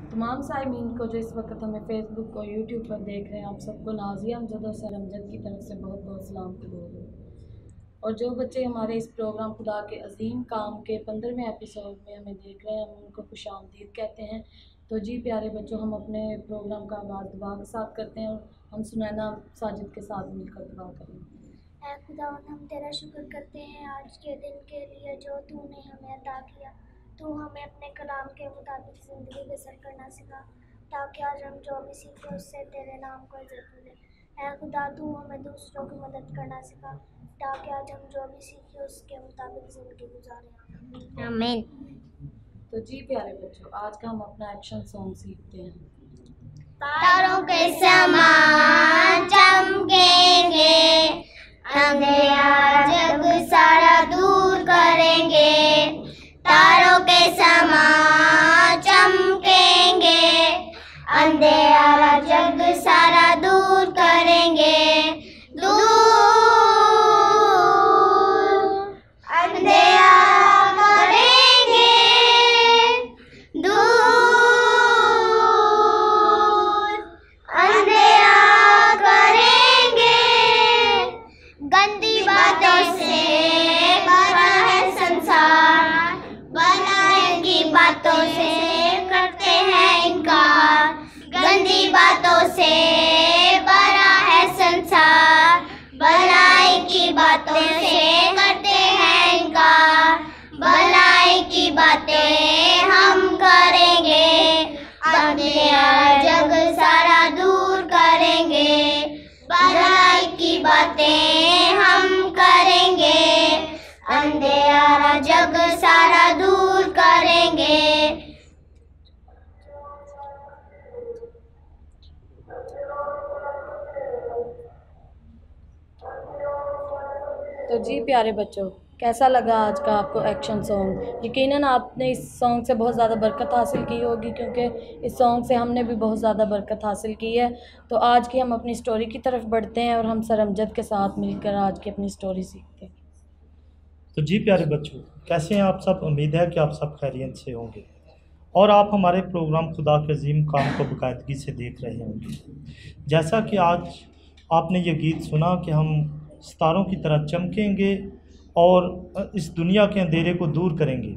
तमाम साइमीन को जो इस वक्त हमें फेसबुक और यूट्यूब पर देख रहे हैं, आप सबको नाज़िया अमजद और सर अमजद की तरफ से बहुत बहुत सलाम कबूल हो। और जो बच्चे हमारे इस प्रोग्राम खुदा के अजीम काम के 15वें एपिसोड में हमें देख रहे हैं, हम उनको खुशामदीद कहते हैं। तो जी प्यारे बच्चों, हम अपने प्रोग्राम का आगाज़ दुआ के साथ करते हैं और हम सुनैना साजिद के साथ मिलकर दुआ करें। ऐ खुदावंद, हम तेरा शुक्र करते हैं आज के दिन के लिए जो तूने हमें अता किया। तू हमें अपने कलाम के मुताबिक ज़िंदगी बसर करना सिखा, ताकि आज हम जो भी सीखें उससे तेरे नाम को इज़्ज़त मिले। ऐ खुदा, तू हमें दूसरों की मदद करना सिखा, ताकि आज हम जो भी सीखें उसके मुताबिक ज़िंदगी गुजारें। आमीन। तो जी प्यारे बच्चों, आज का हम अपना एक्शन सॉन्ग सीखते हैं। तारों के समान चमकेंगे, अंधेरा जग सारा दूर करेंगे। तारों के समान चमकेंगे, अंधेरा जग सारा दूर करेंगे। दूर अंधेरा करेंगे, दूर अंधेरा करेंगे। गंदी बातों से भरा है संसार, बनाने की बातों से करते हैं इनकार। गंदी बातों से भरा है संसार, भलाई की बातों से करते हैं इनकार। भलाई की बातें हम करेंगे, अंधेरा जग सारा दूर करेंगे। भलाई की बातें हम करेंगे, अंधेरा जग सारा दूर करेंगे। तो जी प्यारे बच्चों, कैसा लगा आज का आपको एक्शन सॉन्ग? यकीनन आपने इस सॉन्ग से बहुत ज़्यादा बरकत हासिल की होगी, क्योंकि इस सॉन्ग से हमने भी बहुत ज़्यादा बरकत हासिल की है। तो आज की हम अपनी स्टोरी की तरफ बढ़ते हैं और हम सर अमजद के साथ मिलकर आज की अपनी स्टोरी सीखते हैं। तो जी प्यारे बच्चों, कैसे हैं आप सब? उम्मीद है कि आप सब खैरियत से होंगे और आप हमारे प्रोग्राम खुदा के अजीम काम को बाकायदगी से देख रहे होंगे। जैसा कि आज आपने ये गीत सुना कि हम सितारों की तरह चमकेंगे और इस दुनिया के अंधेरे को दूर करेंगे,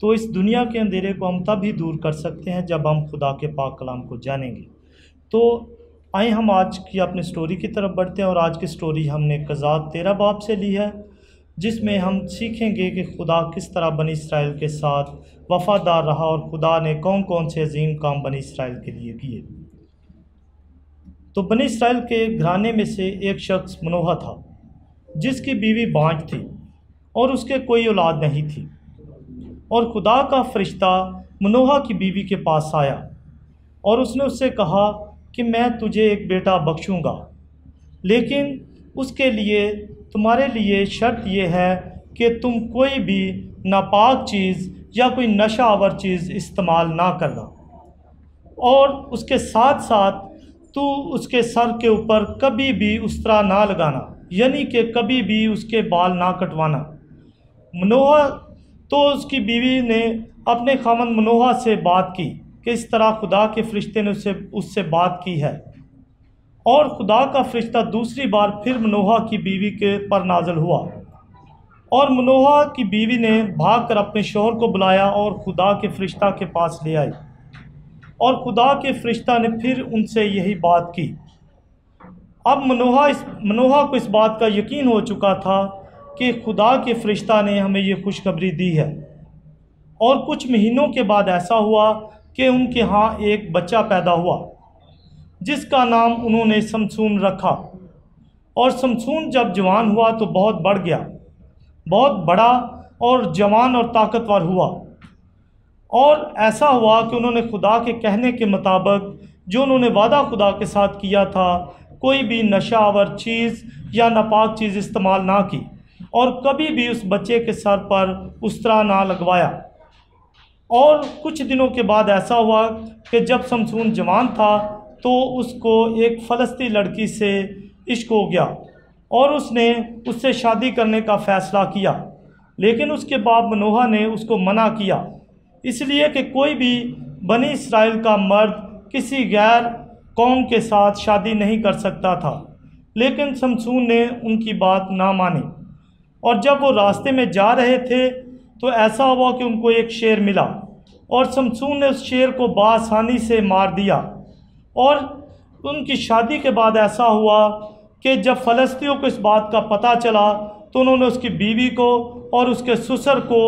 तो इस दुनिया के अंधेरे को हम तब ही दूर कर सकते हैं जब हम खुदा के पाक कलाम को जानेंगे। तो आइए हम आज की अपनी स्टोरी की तरफ बढ़ते हैं और आज की स्टोरी हमने कज़ात 13 बाब से ली है, जिसमें हम सीखेंगे कि खुदा किस तरह बनी इसराइल के साथ वफ़ादार रहा और खुदा ने कौन कौन से अजीम काम बनी इसराइल के लिए किए। तो बनी इसराइल के घराने में से एक शख्स मनोहा था, जिसकी बीवी बांझ थी और उसके कोई औलाद नहीं थी। और खुदा का फरिश्ता मनोहा की बीवी के पास आया और उसने उससे कहा कि मैं तुझे एक बेटा बख्शूँगा, लेकिन उसके लिए तुम्हारे लिए शर्त यह है कि तुम कोई भी नापाक चीज़ या कोई नशा आवर चीज़ इस्तेमाल ना करना, और उसके साथ साथ तू उसके सर के ऊपर कभी भी उस्तरा ना लगाना, यानी कि कभी भी उसके बाल ना कटवाना। मनोहा तो उसकी बीवी ने अपने खामन मनोहा से बात की कि इस तरह खुदा के फरिश्ते ने उससे बात की है, और खुदा का फरिश्ता दूसरी बार फिर मनोहा की बीवी के पर नाज़िल हुआ। और मनोहा की बीवी ने भागकर अपने शौहर को बुलाया और खुदा के फरिश्ता के पास ले आई, और खुदा के फरिश्ता ने फिर उनसे यही बात की। अब मनोहा को इस बात का यकीन हो चुका था कि खुदा के फरिश्ता ने हमें ये खुशखबरी दी है। और कुछ महीनों के बाद ऐसा हुआ कि उनके यहाँ एक बच्चा पैदा हुआ, जिसका नाम उन्होंने समसून रखा। और समसून जब जवान हुआ तो बहुत बढ़ गया, बहुत बड़ा और जवान और ताकतवर हुआ। और ऐसा हुआ कि उन्होंने खुदा के कहने के मुताबिक जो उन्होंने वादा खुदा के साथ किया था, कोई भी नशा आवर चीज़ या नापाक चीज़ इस्तेमाल ना की, और कभी भी उस बच्चे के सर पर उस्तरा ना लगवाया। और कुछ दिनों के बाद ऐसा हुआ कि जब समसून जवान था तो उसको एक फ़लस्तीनी लड़की से इश्क हो गया और उसने उससे शादी करने का फ़ैसला किया। लेकिन उसके बाप मनोहा ने उसको मना किया, इसलिए कि कोई भी बनी इसराइल का मर्द किसी गैर कौम के साथ शादी नहीं कर सकता था, लेकिन शमसून ने उनकी बात ना मानी। और जब वो रास्ते में जा रहे थे तो ऐसा हुआ कि उनको एक शेर मिला और शमसून ने उस शेर को बआसानी से मार दिया। और उनकी शादी के बाद ऐसा हुआ कि जब फ़लस्तियों को इस बात का पता चला तो उन्होंने उसकी बीवी को और उसके ससुर को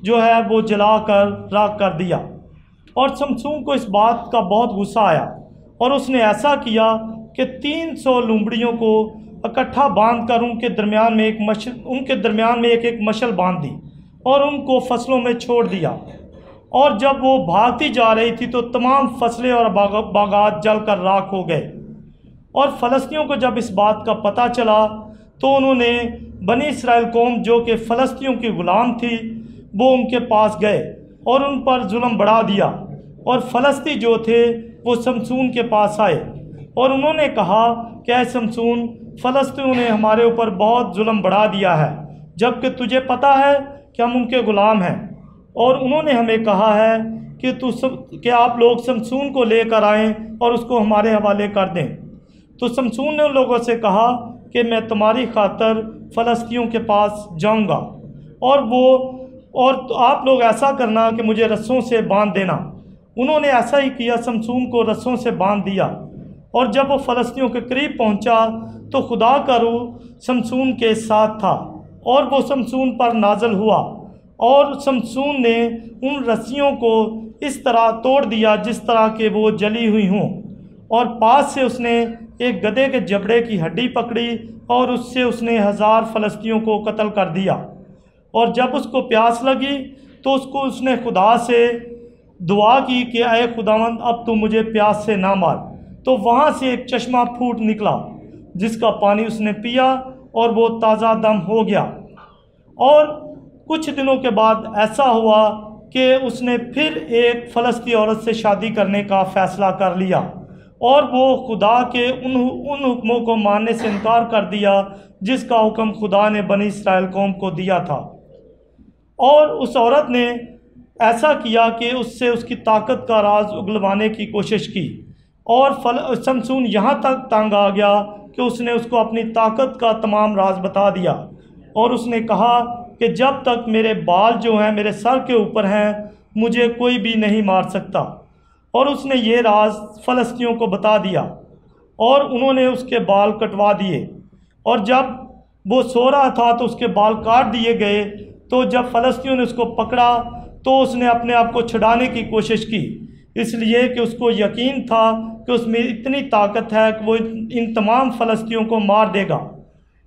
जो है वो जलाकर राख कर दिया। और शमसून को इस बात का बहुत गुस्सा आया और उसने ऐसा किया कि 300 लुम्बड़ियों को इकट्ठा बांध कर उनके दरमियान में एक मशल बांध दी और उनको फसलों में छोड़ दिया। और जब वो भागती जा रही थी तो तमाम फसलें और बागात जलकर राख हो गए। और फ़लस्तियों को जब इस बात का पता चला तो उन्होंने बनी इसराइल कौम जो कि फ़लस्तियों की ग़ुलाम थी वो उनके पास गए और उन पर जुल्म बढ़ा दिया। और फ़लस्ती जो थे वो शमसून के पास आए और उन्होंने कहा कि ऐ शमसून, फ़लस्तियों ने हमारे ऊपर बहुत जुल्म बढ़ा दिया है, जबकि तुझे पता है कि हम उनके ग़ुलाम हैं। और उन्होंने हमें कहा है कि आप लोग शमसून को लेकर आएँ और उसको हमारे हवाले कर दें। तो शमसून ने उन लोगों से कहा कि मैं तुम्हारी खातर फ़लस्तियों के पास जाऊंगा और आप लोग ऐसा करना कि मुझे रस्सों से बांध देना। उन्होंने ऐसा ही किया, शमसून को रस्सों से बांध दिया। और जब वो फ़लस्तियों के करीब पहुंचा तो खुदा का रूह शमसून के साथ था और वो शमसून पर नाज़िल हुआ और शमसून ने उन रस्सियों को इस तरह तोड़ दिया जिस तरह के वो जली हुई हों। और पास से उसने एक गधे के जबड़े की हड्डी पकड़ी और उससे उसने 1000 फ़लस्तियों को कत्ल कर दिया। और जब उसको प्यास लगी तो उसने खुदा से दुआ की कि ऐ खुदावंद, अब तू मुझे प्यास से ना मार। तो वहाँ से एक चश्मा फूट निकला जिसका पानी उसने पिया और वो ताज़ा दम हो गया। और कुछ दिनों के बाद ऐसा हुआ कि उसने फिर एक फ़लस्ती औरत से शादी करने का फ़ैसला कर लिया और वो खुदा के उन हुक्मों को मानने से इनकार कर दिया जिसका हुक्म खुदा ने बनी इसराइल कौम को दिया था। और उस औरत ने ऐसा किया कि उससे उसकी ताकत का राज उगलवाने की कोशिश की। और शमसून यहाँ तक तंग आ गया कि उसने उसको अपनी ताकत का तमाम राज बता दिया और उसने कहा कि जब तक मेरे बाल जो हैं मेरे सर के ऊपर हैं, मुझे कोई भी नहीं मार सकता। और उसने ये राज फ़लस्तियों को बता दिया और उन्होंने उसके बाल कटवा दिए। और जब वो सो रहा था तो उसके बाल काट दिए गए। तो जब फ़लस्तियों ने उसको पकड़ा तो उसने अपने आप को छुड़ाने की कोशिश की, इसलिए कि उसको यकीन था कि उसमें इतनी ताकत है कि वो इन तमाम फ़लस्तियों को मार देगा।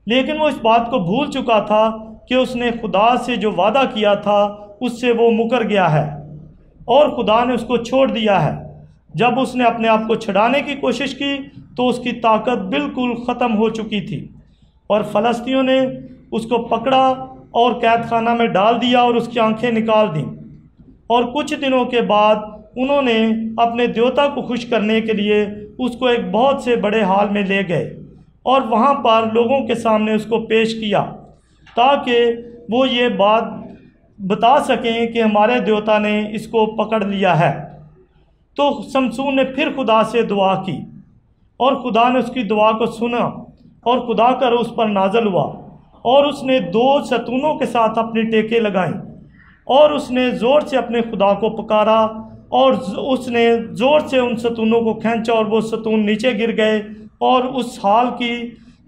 लेकिन वो इस बात को भूल चुका था कि उसने खुदा से जो वादा किया था उससे वो मुकर गया है और खुदा ने उसको छोड़ दिया है। जब उसने अपने आप को छुड़ाने की कोशिश की तो उसकी ताकत बिल्कुल ख़त्म हो चुकी थी और फ़लस्तियों ने उसको पकड़ा और कैद खाना में डाल दिया और उसकी आंखें निकाल दी। और कुछ दिनों के बाद उन्होंने अपने देवता को खुश करने के लिए उसको एक बहुत से बड़े हाल में ले गए और वहाँ पर लोगों के सामने उसको पेश किया ताकि वो ये बात बता सकें कि हमारे देवता ने इसको पकड़ लिया है। तो शमसून ने फिर खुदा से दुआ की और खुदा ने उसकी दुआ को सुना और खुदा का रूह उस पर नाज़िल हुआ और उसने 2 सतूनों के साथ अपनी टेकें लगाईं और उसने ज़ोर से अपने खुदा को पुकारा और उसने ज़ोर से उन सतूनों को खींचा और वो सतून नीचे गिर गए और उस हाल की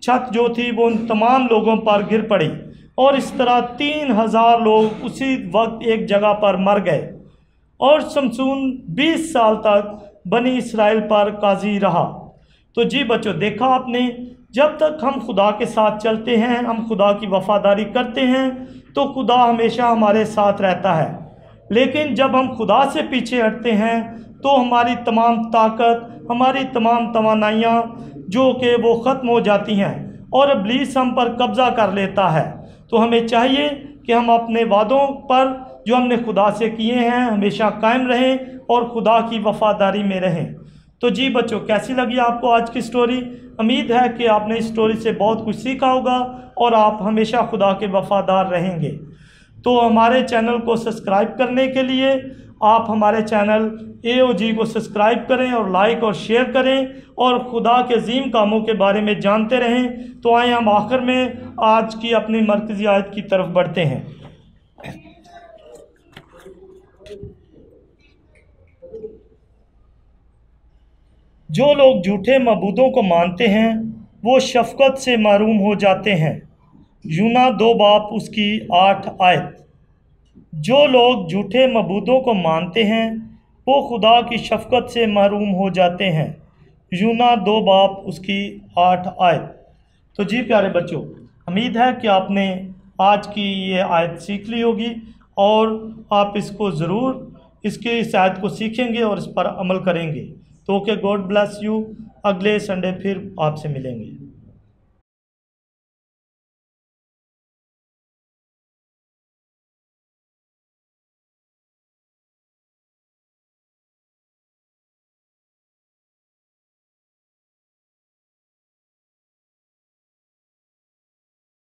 छत जो थी वो उन तमाम लोगों पर गिर पड़ी और इस तरह 3000 लोग उसी वक्त एक जगह पर मर गए। और शमसून 20 साल तक बनी इसराइल पर काजी रहा। तो जी बच्चों, देखा आपने, जब तक हम खुदा के साथ चलते हैं, हम खुदा की वफ़ादारी करते हैं तो खुदा हमेशा हमारे साथ रहता है। लेकिन जब हम खुदा से पीछे हटते हैं तो हमारी तमाम ताकत, हमारी तमाम तवानाइयाँ जो कि वो ख़त्म हो जाती हैं और इब्लीस हम पर कब्ज़ा कर लेता है। तो हमें चाहिए कि हम अपने वादों पर जो हमने खुदा से किए हैं हमेशा कायम रहें और खुदा की वफ़ादारी में रहें। तो जी बच्चों, कैसी लगी आपको आज की स्टोरी? उम्मीद है कि आपने इस स्टोरी से बहुत कुछ सीखा होगा और आप हमेशा खुदा के वफ़ादार रहेंगे। तो हमारे चैनल को सब्सक्राइब करने के लिए आप हमारे चैनल AOG को सब्सक्राइब करें और लाइक और शेयर करें और खुदा के अजीम कामों के बारे में जानते रहें। तो आए हम आखिर में आज की अपनी मरकज़ी आयत की तरफ बढ़ते हैं। जो लोग झूठे मबूदों को मानते हैं वो शफ़क़त से महरूम हो जाते हैं। यूना 2 बाब उसकी 8 आयत। जो लोग झूठे मबूदों को मानते हैं वो खुदा की शफ़क़त से महरूम हो जाते हैं। यूना 2 बाब उसकी 8 आयत। तो जी प्यारे बच्चों, उम्मीद है कि आपने आज की ये आयत सीख ली होगी और आप इसको ज़रूर इस आयत को सीखेंगे और इस पर अमल करेंगे। तो ओके, गॉड ब्लेस यू। अगले संडे फिर आपसे मिलेंगे।